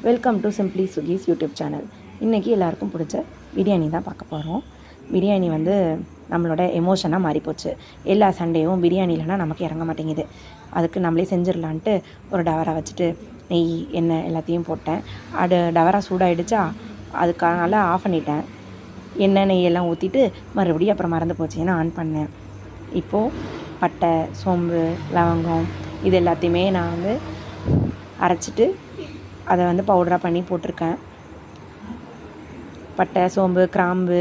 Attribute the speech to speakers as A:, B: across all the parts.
A: Welcome to simply சுகீஸ் YouTube channel. இன்றைக்கி எல்லாருக்கும் பிடிச்ச பிரியாணி தான் பார்க்க போகிறோம். பிரியாணி வந்து நம்மளோட எமோஷனாக மாறிப்போச்சு. எல்லா சண்டேயும் பிரியாணி இல்லைனா நமக்கு இறங்க மாட்டேங்குது. அதுக்கு நம்மளே செஞ்சிடலான்ட்டு ஒரு டவரா வச்சுட்டு நெய் எண்ணெய் எல்லாத்தையும் போட்டேன். டவரா சூடாகிடுச்சா அதுக்கான ஆஃப் பண்ணிட்டேன். எண்ணெய் நெய்யெல்லாம் ஊற்றிட்டு மறுபடியும் அப்புறம் மறந்து போச்சுன்னா ஆன் பண்ணேன். இப்போது பட்டை, சோம்பு, லவங்கம் இது எல்லாத்தையுமே நான் வந்து அரைச்சிட்டு அதை வந்து பவுடராக பண்ணி போட்டிருக்கேன். பட்டை, சோம்பு, கிராம்பு,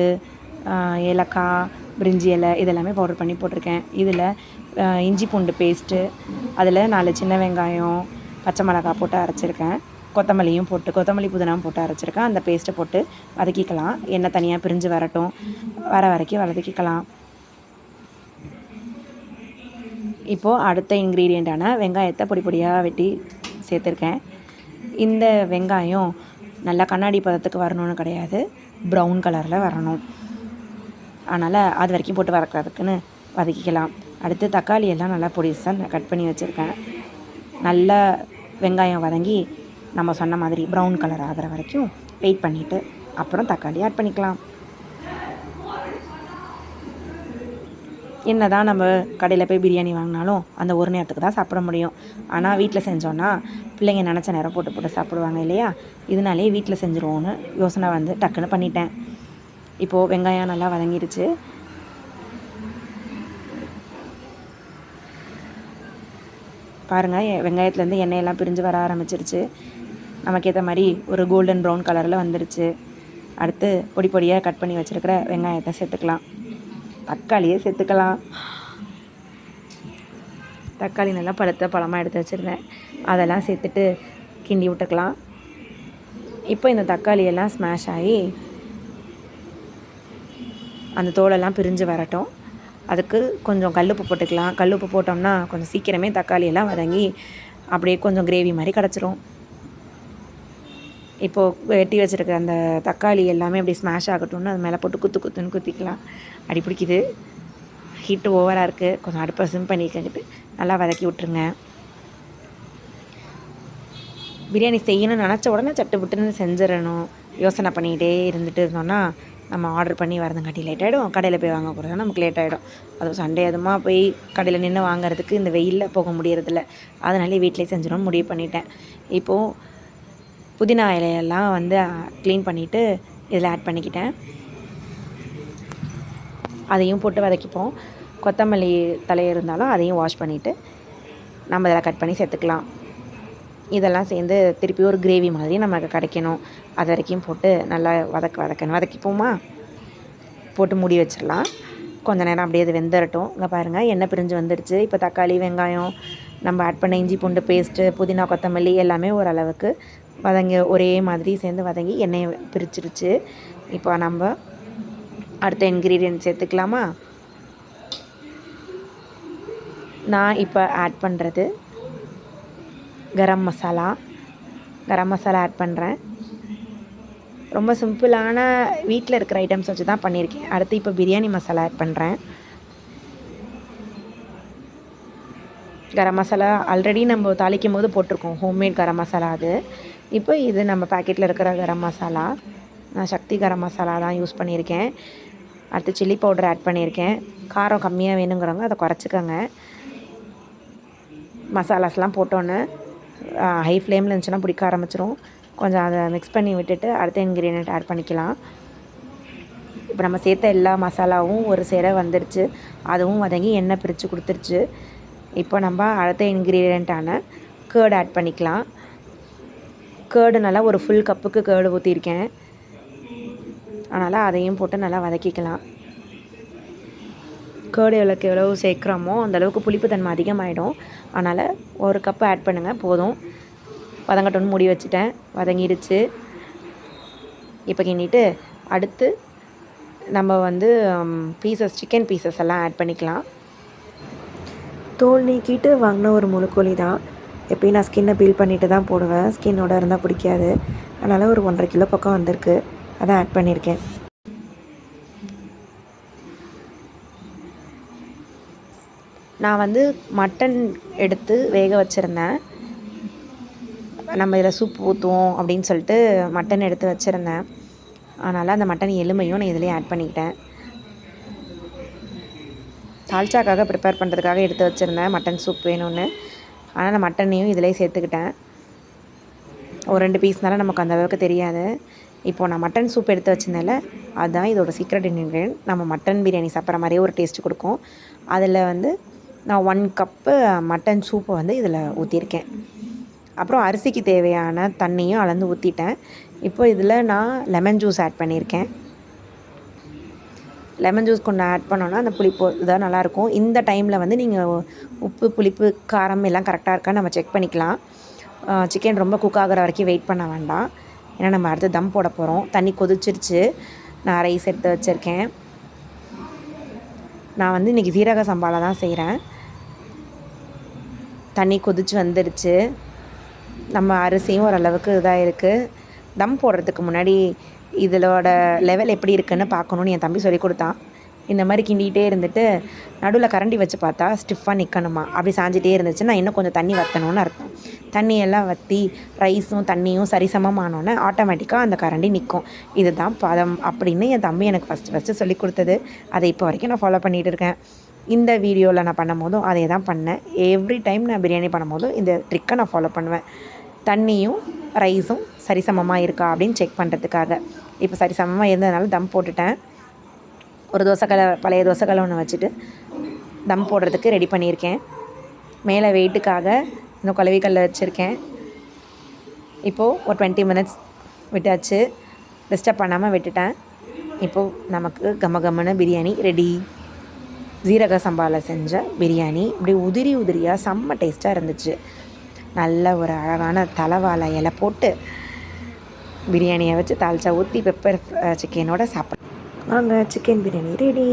A: ஏலக்காய், பிரிஞ்சி இலை இதெல்லாமே பவுடர் பண்ணி போட்டிருக்கேன். இதில் இஞ்சி பூண்டு பேஸ்ட்டு, அதில் 4 சின்ன வெங்காயம், பச்சை மிளகாய் போட்டு அரைச்சிருக்கேன். கொத்தமல்லியும் போட்டு புதினாவும் போட்டு அரைச்சிருக்கேன். அந்த பேஸ்ட்டை போட்டு வதக்கிக்கலாம். எண்ணெய் தனியாக பிரிஞ்சு வரட்டும், வர வரைக்கும் வதக்கிக்கலாம். இப்போது அடுத்த இன்க்ரீடியண்ட்டான வெங்காயத்தை பொடி பொடியாக வெட்டி சேர்த்துருக்கேன். இந்த வெங்காயம் நல்லா கண்ணாடி பதத்துக்கு வரணும்னு கிடையாது, ப்ரௌன் கலரில் வரணும். அதனால் அது வரைக்கும் போட்டு வதக்கிறதுக்குன்னு வதக்கிக்கலாம். அடுத்து தக்காளி எல்லாம் நல்லா பொடிசாக கட் பண்ணி வச்சுருக்கேன். நல்லா வெங்காயம் வதங்கி நம்ம சொன்ன மாதிரி ப்ரௌன் கலர் ஆகிற வரைக்கும் வெயிட் பண்ணிவிட்டு அப்புறம் தக்காளி ஆட் பண்ணிக்கலாம். என்ன தான் நம்ம கடையில் போய் பிரியாணி வாங்கினாலும் அந்த ஒரு நேரத்துக்கு தான் சாப்பிட முடியும். ஆனால் வீட்டில் செஞ்சோன்னா பிள்ளைங்க நினச்ச நேரம் போட்டு சாப்பிடுவாங்க இல்லையா? இதனாலே வீட்டில் செஞ்சுருவோன்னு யோசனை வந்து டக்குன்னு பண்ணிட்டேன். இப்போது வெங்காயம் நல்லா வதங்கிடுச்சு. பாருங்கள், வெங்காயத்துலேருந்து எண்ணெயெல்லாம் பிரிஞ்சு வர ஆரம்பிச்சிருச்சு. நமக்கு ஏற்ற மாதிரி ஒரு கோல்டன் ப்ரௌன் கலரில் வந்துடுச்சு. அடுத்து பொடி பொடியாக கட் பண்ணி வச்சுருக்கிற வெங்காயத்தை சேர்த்துக்கலாம். தக்காளியே சேர்த்துக்கலாம். தக்காளி நல்லா பழமாக எடுத்து வச்சுருந்தேன். அதெல்லாம் சேர்த்துட்டு கிண்டி விட்டுக்கலாம். இப்போ இந்த தக்காளியெல்லாம் ஸ்மாஷ் ஆகி அந்த தோலெல்லாம் பிரிஞ்சு வரட்டும். அதுக்கு கொஞ்சம் கல்லுப்பு போட்டுக்கலாம். கல்லுப்பு போட்டோம்னா கொஞ்சம் சீக்கிரமே தக்காளியெல்லாம் வதங்கி அப்படியே கொஞ்சம் கிரேவி மாதிரி கிடச்சிரும். இப்போது வெட்டி வச்சுருக்க அந்த தக்காளி எல்லாமே அப்படி ஸ்மாஷ் ஆகட்டும்னு அது மேலே போட்டு குத்துன்னு குத்திக்கலாம். அடி பிடிக்குது, ஹீட்டு ஓவராக இருக்குது. கொஞ்சம் அடுப்பை சிம் பண்ணிக்கிட்டு நல்லா வதக்கி விட்ருங்க. பிரியாணி செய்யணும்னு நினச்ச உடனே சட்டு புட்டுன்னு செஞ்சிடணும். யோசனை பண்ணிக்கிட்டே இருந்துட்டு இருந்தோன்னா நம்ம ஆர்டர் பண்ணி வரதுங்காட்டி லேட் ஆகிடும். கடையில் போய் வாங்க போகிறதா நமக்கு லேட் ஆகிடும். அதுவும் சண்டே அதுமாக போய் கடையில் நின்று வாங்குறதுக்கு இந்த வெயிலில் போக முடியறதில்ல. அதனாலே வீட்டிலே செஞ்சிடணும்னு முடிவு பண்ணிட்டேன். இப்போது புதினா இலையெல்லாம் வந்து க்ளீன் பண்ணிவிட்டு இதில் ஆட் பண்ணிக்கிட்டேன். அதையும் போட்டு வதக்கிப்போம். கொத்தமல்லி தலை இருந்தாலும் அதையும் வாஷ் பண்ணிவிட்டு நம்ம இதில் கட் பண்ணி சேர்த்துக்கலாம். இதெல்லாம் சேர்ந்து திருப்பி ஒரு கிரேவி மாதிரி நமக்கு கிடைக்கணும். அது வரைக்கும் போட்டு நல்லா வதக்கிப்போமா. போட்டு மூடி வச்சிடலாம். கொஞ்சம் நேரம் அப்படியே அது வெந்துடட்டும். இங்கே பாருங்கள், எண்ணெய் பிரிஞ்சு வந்துடுச்சு. இப்போ தக்காளி, வெங்காயம், நம்ம ஆட் பண்ண இஞ்சி பூண்டு பேஸ்ட்டு, புதினா, கொத்தமல்லி எல்லாமே ஓரளவுக்கு ஒரே மாதிரி சேர்ந்து வதங்கி எண்ணெயை பிரிச்சிருச்சு. இப்போ நம்ம அடுத்த இன்க்ரீடியன்ட் சேர்த்துக்கலாமா? நான் இப்போ ஆட் பண்ணுறது கரம் மசாலா ஆட் பண்ணுறேன். ரொம்ப சிம்பிளான வீட்டில் இருக்கிற ஐட்டம்ஸ் வச்சு தான் பண்ணியிருக்கேன். அடுத்து இப்போ பிரியாணி மசாலா ஆட் பண்ணுறேன். கரம் மசாலா ஆல்ரெடி நம்ம தாளிக்கும் போது போட்டிருக்கோம், ஹோம்மேட் கரம் மசாலா அது. இப்போ இது நம்ம பேக்கெட்டில் இருக்கிற கரம் மசாலா. நான் சக்தி கரம் மசாலா தான் யூஸ் பண்ணியிருக்கேன். அடுத்து சில்லி பவுடர் ஆட் பண்ணியிருக்கேன். காரம் கம்மியாக வேணுங்கிறவங்க அதை குறைச்சிக்கோங்க. மசாலாஸ்லாம் போட்டோன்னே ஹை ஃப்ளேமில் இருந்துச்சுன்னா பிடிக்க ஆரம்பிச்சிரும். கொஞ்சம் அதை மிக்ஸ் பண்ணி விட்டுட்டு அடுத்த இன்க்ரீடியன்ட் ஆட் பண்ணிக்கலாம். இப்போ நம்ம சேர்த்த எல்லா மசாலாவும் ஒரு சேர வந்துடுச்சு. அதுவும் வதங்கி எண்ணெய் பிரித்து கொடுத்துருச்சு. இப்போ நம்ம அடுத்த இன்க்ரீடியண்ட்டான கேர்டு ஆட் பண்ணிக்கலாம். கேர்டு நல்லா ஒரு ஃபுல் கப்புக்கு கேர்டு ஊற்றிருக்கேன். அதனால் அதையும் போட்டு நல்லா வதக்கிக்கலாம். கேர்டு எவ்வளவு சேர்க்குறோமோ அந்தளவுக்கு புளிப்பு தன்மை அதிகமாகிடும். அதனால் ஒரு கப்பு ஆட் பண்ணுங்கள், போதும். வதங்கட்டும்னு மூடி வச்சுட்டேன். வதங்கிடுச்சு. இப்போ கிண்டிட்டு அடுத்து நம்ம வந்து சிக்கன் பீசஸ் எல்லாம் ஆட் பண்ணிக்கலாம். தோல் நீக்கிட்டு வாங்கின ஒரு முழுக்கோழி தான். எப்பயும் நான் ஸ்கின்னை பீல் பண்ணிவிட்டு தான் போடுவேன். ஸ்கின்னோட இருந்தால் பிடிக்காது. அதனால் ஒரு 1.5 கிலோ பக்கம் வந்திருக்கு. அதை ஆட் பண்ணியிருக்கேன். நான் வந்து மட்டன் எடுத்து வேக வச்சுருந்தேன். நம்ம இதில் சூப் ஊற்றுவோம் அப்படின்னு சொல்லிட்டு மட்டன் எடுத்து வச்சுருந்தேன். அதனால் அந்த மட்டன் எலும்பையும் நான் இதிலே ஆட் பண்ணிக்கிட்டேன். தால்ச்சாக்காக ப்ரிப்பேர் பண்ணுறதுக்காக எடுத்து வச்சுருந்தேன் மட்டன் சூப் வேணும்னு. ஆனால் நான் மட்டனையும் இதிலே சேர்த்துக்கிட்டேன். ஒரு 2 பீஸ்னால நமக்கு அந்த அளவுக்கு தெரியாது. இப்போது நான் மட்டன் சூப் எடுத்து வச்சிருந்தேன்ல, அதுதான் இதோட சீக்ரெட் இன்க்ரீடியன்ட். நம்ம மட்டன் பிரியாணி சாப்பிட்ற மாதிரியே ஒரு டேஸ்ட் கொடுக்கும். அதில் வந்து நான் 1 கப்பு மட்டன் சூப்பை வந்து இதில் ஊற்றிருக்கேன். அப்புறம் அரிசிக்கு தேவையான தண்ணியும் அளந்து ஊற்றிட்டேன். இப்போ இதில் நான் லெமன் ஜூஸ் ஆட் பண்ணியிருக்கேன். லெமன் ஜூஸ் கொஞ்சம் ஆட் பண்ணோன்னா அந்த புளிப்பு இதாக நல்லாயிருக்கும். இந்த டைமில் வந்து நீங்கள் உப்பு, புளிப்பு, காரம் எல்லாம் கரெக்டாக இருக்கான்னு நம்ம செக் பண்ணிக்கலாம். சிக்கன் ரொம்ப குக் ஆகிற வரைக்கும் வெயிட் பண்ண வேண்டாம். ஏன்னா நம்ம அடுத்து தம் போட போகிறோம். தண்ணி கொதிச்சிருச்சு. நான் ரைஸ் எடுத்து வச்சுருக்கேன். நான் வந்து இன்றைக்கி சீரக சம்பாவில் தான் செய்கிறேன். தண்ணி கொதிச்சு வந்துடுச்சு. நம்ம அரிசியும் ஓரளவுக்கு இதாக இருக்குது. தம் போடுறதுக்கு முன்னாடி இதோட லெவல் எப்படி இருக்குதுன்னு பார்க்கணுன்னு என் தம்பி சொல்லி கொடுத்தான். இந்த மாதிரி கிண்டிகிட்டே இருந்துட்டு நடுவில் கரண்டி வச்சு பார்த்தா ஸ்டிஃபாக நிற்கணுமா, அப்படி சாஞ்சிட்டே இருந்துச்சு. நான் இன்னும் கொஞ்சம் தண்ணி வற்றணும்னு அர்த்தம். தண்ணியெல்லாம் வற்றி ரைஸும் தண்ணியும் சரிசமமானோன்னே ஆட்டோமேட்டிக்காக அந்த கரண்டி நிற்கும். இதுதான் பதம் அப்படின்னு என் தம்பி எனக்கு ஃபஸ்ட்டு சொல்லி கொடுத்தது. அதை இப்போ வரைக்கும் நான் ஃபாலோ பண்ணிகிட்டு இருக்கேன். இந்த வீடியோவில் நான் பண்ணும் போதும் அதே தான் பண்ணேன். எவ்ரி டைம் நான் பிரியாணி பண்ணும்போதும் இந்த ட்ரிக்கை நான் ஃபாலோ பண்ணுவேன். தண்ணியும் ரைஸும் சரிசமமாக இருக்கா அப்படின்னு செக் பண்ணுறதுக்காக. இப்போ சரிசமமாக இருந்ததுனால தம் போட்டுட்டேன். ஒரு பழைய தோசைக்கல்லை ஒன்று வச்சுட்டு தம் போடுறதுக்கு ரெடி பண்ணியிருக்கேன். மேலே வெயிட்டுக்காக இன்னும் குழவிக்கல்ல வச்சுருக்கேன். இப்போது ஒரு 20 மினிட்ஸ் விட்டாச்சு. டிஸ்டர்ப் பண்ணாமல் விட்டுட்டேன். இப்போது நமக்கு கமகமன பிரியாணி ரெடி. ஜீரக சம்பாவில் செஞ்ச பிரியாணி இப்படி உதிரி உதிரியாக செம்ம டேஸ்ட்டாக இருந்துச்சு. நல்ல ஒரு அழகான தலைவாழை இலை போட்டு பிரியாணியை வச்சு தால்ச்சா ஊற்றி பெப்பர் சிக்கனோட சாப்பிட்றேன். வாங்க, சிக்கன் பிரியாணி ரெடி.